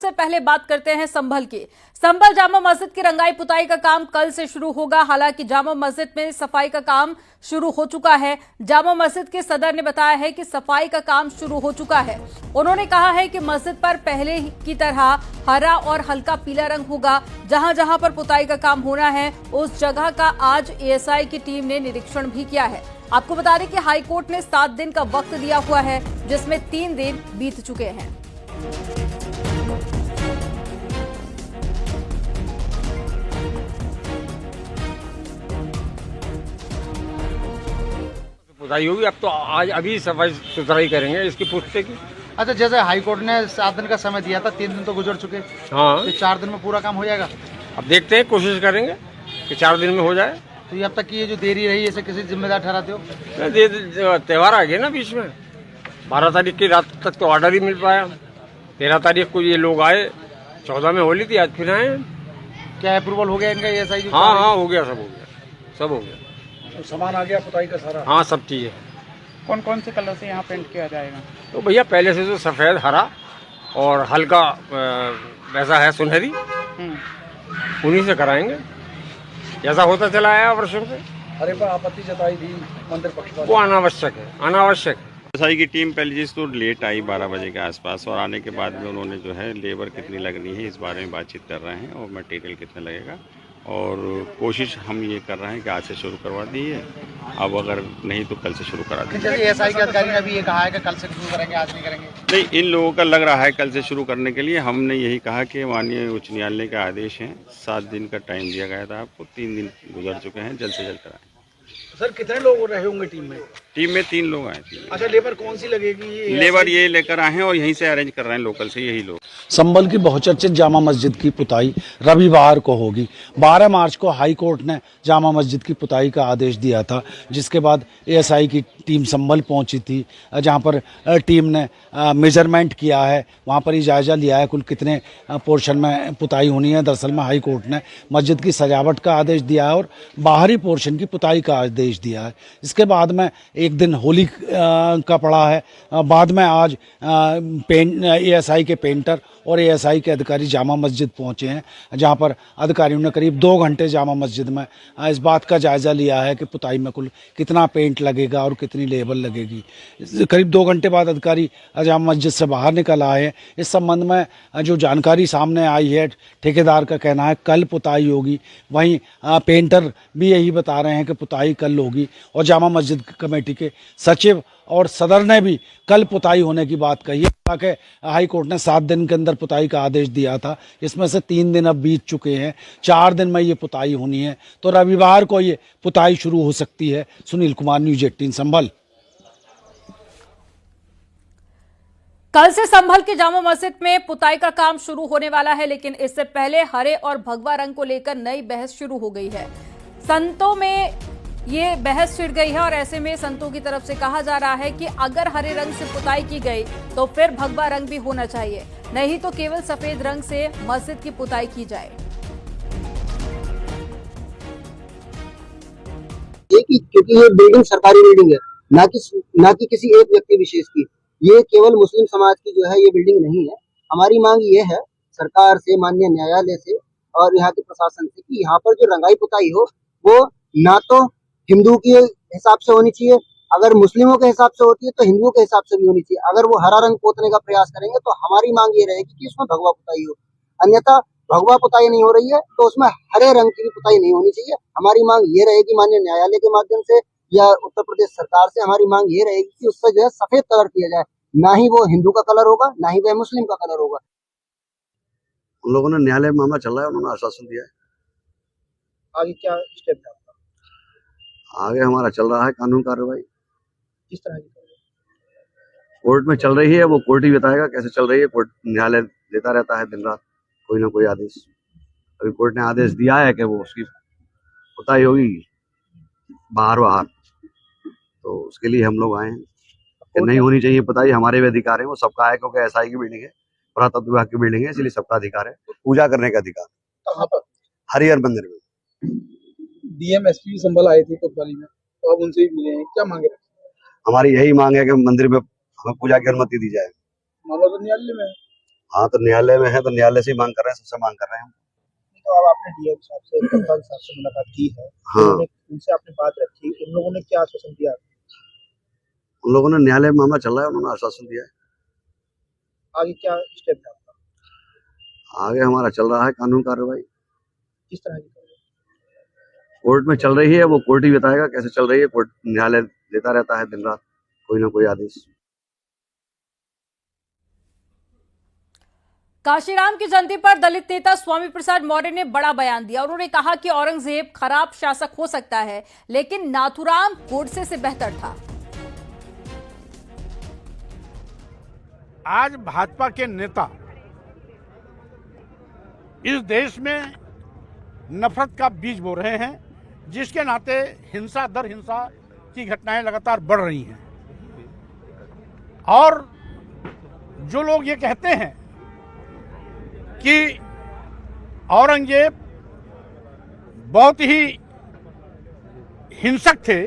से पहले बात करते हैं संभल की। संभल जामा मस्जिद की रंगाई पुताई का काम कल से शुरू होगा। हालांकि जामा मस्जिद में सफाई का काम शुरू हो चुका है। जामा मस्जिद के सदर ने बताया है कि सफाई का काम शुरू हो चुका है। उन्होंने कहा है कि मस्जिद पर पहले की तरह हरा और हल्का पीला रंग होगा। जहां जहां पर पुताई का काम होना है उस जगह का आज एएसआई की टीम ने निरीक्षण भी किया है। आपको बता दें कि हाईकोर्ट ने 7 दिन का वक्त दिया हुआ है, जिसमें 3 दिन बीत चुके हैं। पुताई होगी। अब तो आज अभी सफाई सुथराई करेंगे इसकी पुश्ते की। अच्छा, जैसे हाईकोर्ट ने 7 दिन का समय दिया था, 3 दिन तो गुजर चुके। हाँ, तो 4 दिन में पूरा काम हो जाएगा। अब देखते हैं, कोशिश करेंगे कि 4 दिन में हो जाए। तो ये अब तक की ये जो देरी रही, इसे किसी जिम्मेदार ठहराते हो? त्योहार आ गया ना बीच में। 12 तारीख की रात तक तो ऑर्डर ही मिल पाया। 13 तारीख को ये लोग आए, 14 में होली थी, आज फिर आए। क्या अप्रूवल हो गया इनका एएसआई? हाँ हाँ, हो गया, सब हो गया। तो सामान आ गया पुताई का सारा? हाँ, सब चीज़ है। कौन कौन से कलर से यहाँ पेंट किया जाएगा? तो भैया पहले से तो सफ़ेद, हरा और हल्का वैसा है सुनहरी, उन्हीं से कराएंगे जैसा होता चला आया वर्षों से। अरे पर आपत्ति जताई थी मंदिर पक्ष पर। वो अनावश्यक है। एएसआई की टीम पहले जिस तो लेट आई 12 बजे के आसपास, और आने के बाद में उन्होंने जो है लेबर कितनी लगनी है इस बारे में बातचीत कर रहे हैं और मटेरियल कितना लगेगा, और कोशिश हम ये कर रहे हैं कि आज से शुरू करवा दी है। अब अगर नहीं तो कल से शुरू करा देंगे। जैसे एएसआई के अधिकारी ने भी ये कहा है कि कल से शुरू करेंगे, आज नहीं करेंगे। नहीं, इन लोगों का लग रहा है कल से शुरू करने के लिए। हमने यही कहा कि माननीय उच्च न्यायालय का आदेश है, 7 दिन का टाइम दिया गया था आपको, 3 दिन गुजर चुके हैं, जल्द से जल्द कराएं। सर, कितने लोग रहे होंगे टीम में? टीम में 3 लोग आए थे। अच्छा, लेबर कौन सी लगेगी? लेबर ये लेकर आए हैं और यहीं से अरेंज कर रहे हैं, लोकल से यही लोग। संभल की बहुचर्चित जामा मस्जिद की पुताई रविवार को होगी। 12 मार्च को हाई कोर्ट ने जामा मस्जिद की पुताई का आदेश दिया था, जिसके बाद एएसआई की टीम संभल पहुंची थी, जहां पर टीम ने मेजरमेंट किया है, वहां पर ही जायजा लिया है कुल कितने पोर्शन में पुताई होनी है। दरअसल में हाई कोर्ट ने मस्जिद की सजावट का आदेश दिया है और बाहरी पोर्शन की पुताई का आदेश दिया है। इसके बाद में एक दिन होली का पड़ा है। बाद में आज एएसआई के पेंटर और एएसआई के अधिकारी जामा मस्जिद पहुंचे हैं, जहां पर अधिकारियों ने करीब 2 घंटे जामा मस्जिद में इस बात का जायजा लिया है कि पुताई में कुल कितना पेंट लगेगा और कितनी लेबर लगेगी। करीब 2 घंटे बाद अधिकारी जामा मस्जिद से बाहर निकल आए हैं। इस संबंध में जो जानकारी सामने आई है, ठेकेदार का कहना है कल पुताई होगी। वहीं पेंटर भी यही बता रहे हैं कि पुताई कल होगी, और जामा मस्जिद कमेटी के सचिव और सदर ने भी कल पुताई होने की बात कही है। ताकि हाई कोर्ट ने 7 दिन के अंदर पुताई का आदेश दिया था, इसमें से 3 दिन अब बीत चुके हैं। 4 दिन में ये पुताई होनी है, तो रविवार को ये पुताई शुरू हो सकती है। सुनील कुमार, न्यूज़ 18 संभल। कल से संभल की जामा मस्जिद में पुताई का काम शुरू होने वाला है, लेकिन इससे पहले हरे और भगवा रंग को लेकर नई बहस शुरू हो गई है। संतों में ये बहस छिड़ गई है और ऐसे में संतों की तरफ से कहा जा रहा है कि अगर हरे रंग से पुताई की गई तो फिर भगवा रंग भी होना चाहिए, नहीं तो केवल सफेद रंग से मस्जिद की पुताई की जाए। क्योंकि ये बिल्डिंग सरकारी बिल्डिंग है, ना कि किसी एक व्यक्ति विशेष की। ये केवल मुस्लिम समाज की जो है ये बिल्डिंग नहीं है। हमारी मांग ये है सरकार से, माननीय न्यायालय से और यहाँ के प्रशासन से कि यहाँ पर जो रंगाई पुताई हो वो ना तो हिंदू के हिसाब से होनी चाहिए, अगर मुस्लिमों के हिसाब से होती है तो हिंदुओं के हिसाब से भी होनी चाहिए। अगर वो हरा रंग पोतने का प्रयास करेंगे तो हमारी मांग ये रहेगी कि उसमें भगवा पुताई हो, अन्यथा भगवा पुताई नहीं हो रही है तो उसमें हरे रंग की भी पुताई नहीं होनी चाहिए। हमारी मांग ये रहेगी माननीय न्यायालय के माध्यम से या उत्तर प्रदेश सरकार से, हमारी मांग ये रहेगी कि उससे जो है सफेद कलर किया जाए, ना ही वो हिंदू का कलर होगा, ना ही वह मुस्लिम का कलर होगा। उन लोगों ने न्यायालय में मामला चल रहा है, उन्होंने आश्वासन दिया है। आगे क्या स्टेप है आपका? आगे हमारा चल रहा है कानून कार्रवाई। किस तरह की? कोर्ट में चल रही है, वो कोर्ट ही बताएगा कैसे चल रही है। कोर्ट न्यायालय देता रहता है दिन रात कोई ना कोई आदेश। अभी कोर्ट ने आदेश दिया है कि वो उसकी पुताई होगी बाहर, तो उसके लिए हम लोग आए हैं कि नहीं होनी चाहिए पुताई। हमारे भी अधिकार है, वो सबका है, क्योंकि एसआई की बिल्डिंग है, पुरातत्व विभाग की बिल्डिंग है, इसलिए सबका अधिकार है, पूजा करने का अधिकार। कहाँ पर? हरिहर मंदिर में। डीएम एसपी संभल आए थे कोतवाली में, तो अब उनसे भी मिले हैं, क्या मांगे? हमारी यही मांग है कि मंदिर में हमें पूजा की अनुमति दी जाए। मामला तो न्यायालय में है। हाँ, तो न्यायालय में है तो न्यायालय से ही मांग कर रहे हैं, सबसे मांग कर रहे हैं हम। तो अब आपने डीएम साहब से, कप्तान साहब से मुलाकात की है, हाँ। उनसे आपने बात रखी, उन लोगों ने क्या आश्वासन दिया? उन लोगों ने न्यायालय में मामला चल रहा है, उन्होंने आश्वासन दिया है। आगे क्या स्टेप है आपका? आगे हमारा चल रहा है कानून कार्रवाई। किस तरह की? कोर्ट में चल रही है, वो कोर्ट ही बताएगा कैसे चल रही है। कोर्ट न्यायालय देता रहता है दिन रात कोई ना कोई आदेश। काशीराम की जयंती पर दलित नेता स्वामी प्रसाद मौर्य ने बड़ा बयान दिया। उन्होंने कहा कि औरंगजेब खराब शासक हो सकता है, लेकिन नाथूराम गोडसे से बेहतर था। आज भाजपा के नेता इस देश में नफरत का बीज बो रहे हैं, जिसके नाते हिंसा दर हिंसा की घटनाएं लगातार बढ़ रही हैं। और जो लोग ये कहते हैं कि औरंगजेब बहुत ही हिंसक थे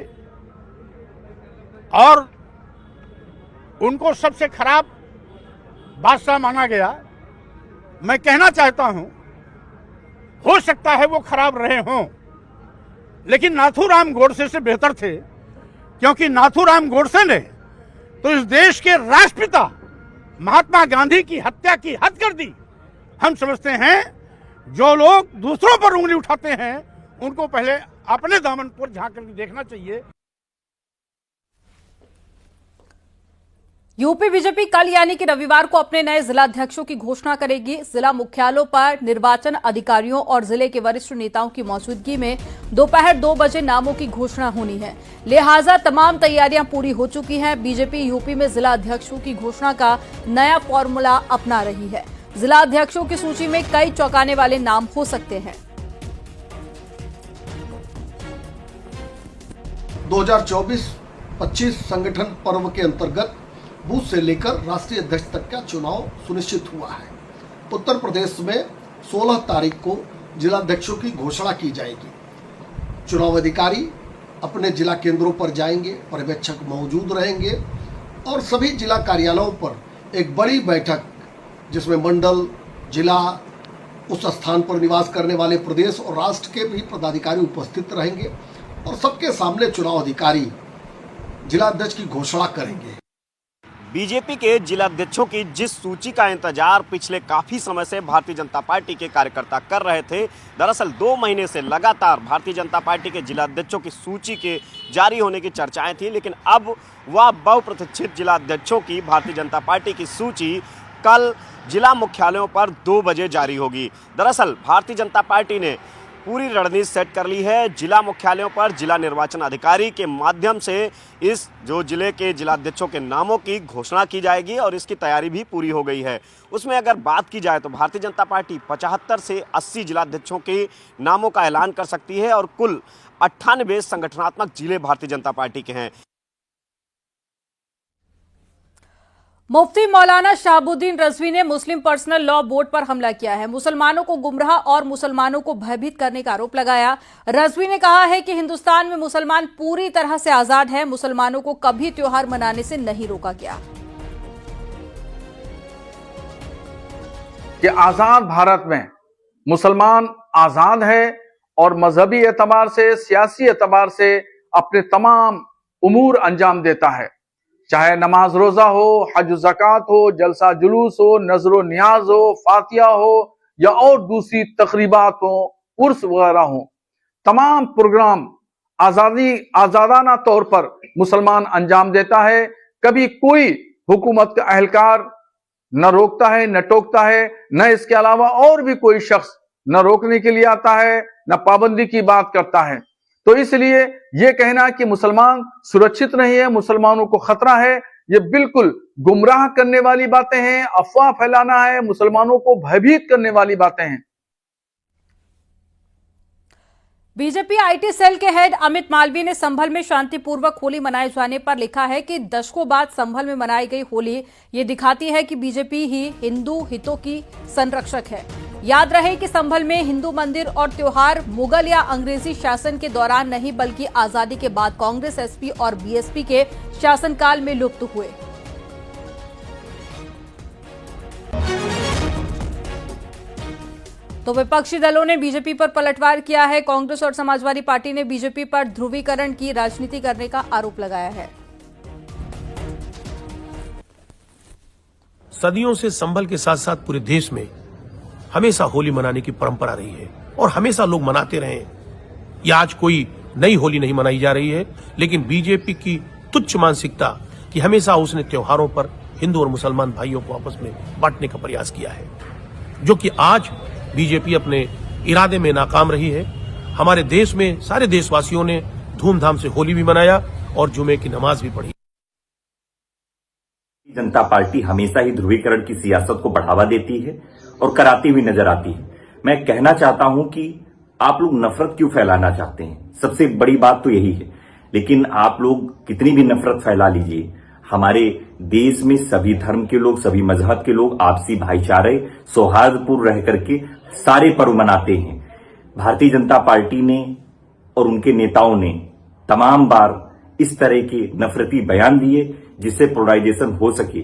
और उनको सबसे खराब बादशाह माना गया, मैं कहना चाहता हूं, हो सकता है वो खराब रहे हों, लेकिन नाथूराम गोडसे से बेहतर थे, क्योंकि नाथूराम गोडसे ने तो इस देश के राष्ट्रपिता महात्मा गांधी की हत्या की हद कर दी। हम समझते हैं जो लोग दूसरों पर उंगली उठाते हैं उनको पहले अपने दामन पर झांक कर देखना चाहिए। यूपी बीजेपी कल यानी कि रविवार को अपने नए जिलाध्यक्षों की घोषणा करेगी। जिला मुख्यालयों पर निर्वाचन अधिकारियों और जिले के वरिष्ठ नेताओं की मौजूदगी में दोपहर 2 बजे नामों की घोषणा होनी है। लिहाजा तमाम तैयारियां पूरी हो चुकी हैं। बीजेपी यूपी में जिला अध्यक्षों की घोषणा का नया फॉर्मूला अपना रही है। जिला अध्यक्षों की सूची में कई चौंकाने वाले नाम हो सकते हैं। 2024-25 संगठन पर्व के अंतर्गत बूथ से लेकर राष्ट्रीय अध्यक्ष तक का चुनाव सुनिश्चित हुआ है। उत्तर प्रदेश में 16 तारीख को जिलाध्यक्षों की घोषणा की जाएगी। चुनाव अधिकारी अपने जिला केंद्रों पर जाएंगे, पर्यवेक्षक मौजूद रहेंगे और सभी जिला कार्यालयों पर एक बड़ी बैठक जिसमें मंडल, जिला, उस स्थान पर निवास करने वाले प्रदेश और राष्ट्र के भी पदाधिकारी उपस्थित रहेंगे और सबके सामने चुनाव अधिकारी जिलाध्यक्ष की घोषणा करेंगे। बीजेपी के जिलाध्यक्षों की जिस सूची का इंतजार पिछले काफी समय से भारतीय जनता पार्टी के कार्यकर्ता कर रहे थे, दरअसल 2 महीने से लगातार भारतीय जनता पार्टी के जिलाध्यक्षों की सूची के जारी होने की चर्चाएं थी, लेकिन अब वह बहुप्रतीक्षित जिलाध्यक्षों की भारतीय जनता पार्टी की सूची कल जिला मुख्यालयों पर 2 बजे जारी होगी। दरअसल भारतीय जनता पार्टी ने पूरी रणनीति सेट कर ली है। जिला मुख्यालयों पर जिला निर्वाचन अधिकारी के माध्यम से इस जो जिले के जिलाध्यक्षों के नामों की घोषणा की जाएगी और इसकी तैयारी भी पूरी हो गई है। उसमें अगर बात की जाए तो भारतीय जनता पार्टी 75 से 80 जिलाध्यक्षों के नामों का ऐलान कर सकती है और कुल 98 संगठनात्मक जिले भारतीय जनता पार्टी के हैं। मुफ्ती मौलाना शहाबुद्दीन रजवी ने मुस्लिम पर्सनल लॉ बोर्ड पर हमला किया है। मुसलमानों को गुमराह और मुसलमानों को भयभीत करने का आरोप लगाया। रजवी ने कहा है कि हिंदुस्तान में मुसलमान पूरी तरह से आजाद है, मुसलमानों को कभी त्योहार मनाने से नहीं रोका गया। कि आजाद भारत में मुसलमान आजाद है और मजहबी एतबार से, सियासी एतबार से अपने तमाम उमूर अंजाम देता है, चाहे नमाज रोजा हो, हज ज़कात हो, जलसा जुलूस हो, नजरो नियाज हो, फातिया हो या और दूसरी तकरीबात हो, उर्स वगैरह हो। तमाम प्रोग्राम आजादाना तौर पर मुसलमान अंजाम देता है। कभी कोई हुकूमत का अहलकार न रोकता है, न टोकता है, न इसके अलावा और भी कोई शख्स न रोकने के लिए आता है, न पाबंदी की बात करता है। तो इसलिए यह कहना कि मुसलमान सुरक्षित नहीं है, मुसलमानों को खतरा है, ये बिल्कुल गुमराह करने वाली बातें हैं, अफवाह फैलाना है, मुसलमानों को भयभीत करने वाली बातें हैं। बीजेपी आईटी सेल के हेड अमित मालवीय ने संभल में शांतिपूर्वक होली मनाए जाने पर लिखा है कि दशकों बाद संभल में मनाई गई होली ये दिखाती है कि बीजेपी ही हिंदू हितों की संरक्षक है। याद रहे कि संभल में हिंदू मंदिर और त्योहार मुगल या अंग्रेजी शासन के दौरान नहीं बल्कि आजादी के बाद कांग्रेस, एसपी और बीएसपी के शासनकाल में लुप्त हुए। तो विपक्षी दलों ने बीजेपी पर पलटवार किया है। कांग्रेस और समाजवादी पार्टी ने बीजेपी पर ध्रुवीकरण की राजनीति करने का आरोप लगाया है। सदियों से संभल के साथ साथ पूरे देश में हमेशा होली मनाने की परंपरा रही है और हमेशा लोग मनाते रहे। ये आज कोई नई होली नहीं मनाई जा रही है, लेकिन बीजेपी की तुच्छ मानसिकता कि हमेशा उसने त्योहारों पर हिंदू और मुसलमान भाइयों को आपस में बांटने का प्रयास किया है, जो कि आज बीजेपी अपने इरादे में नाकाम रही है। हमारे देश में सारे देशवासियों ने धूमधाम से होली भी मनाया और जुमे की नमाज भी पढ़ी। जनता पार्टी हमेशा ही ध्रुवीकरण की सियासत को बढ़ावा देती है और कराती हुई नजर आती है। मैं कहना चाहता हूं कि आप लोग नफरत क्यों फैलाना चाहते हैं, सबसे बड़ी बात तो यही है। लेकिन आप लोग कितनी भी नफरत फैला लीजिए, हमारे देश में सभी धर्म के लोग, सभी मजहब के लोग आपसी भाईचारे सौहार्दपूर्ण रह करके सारे पर्व मनाते हैं। भारतीय जनता पार्टी ने और उनके नेताओं ने तमाम बार इस तरह के नफरती बयान दिए जिससे पोलराइजेशन हो सके।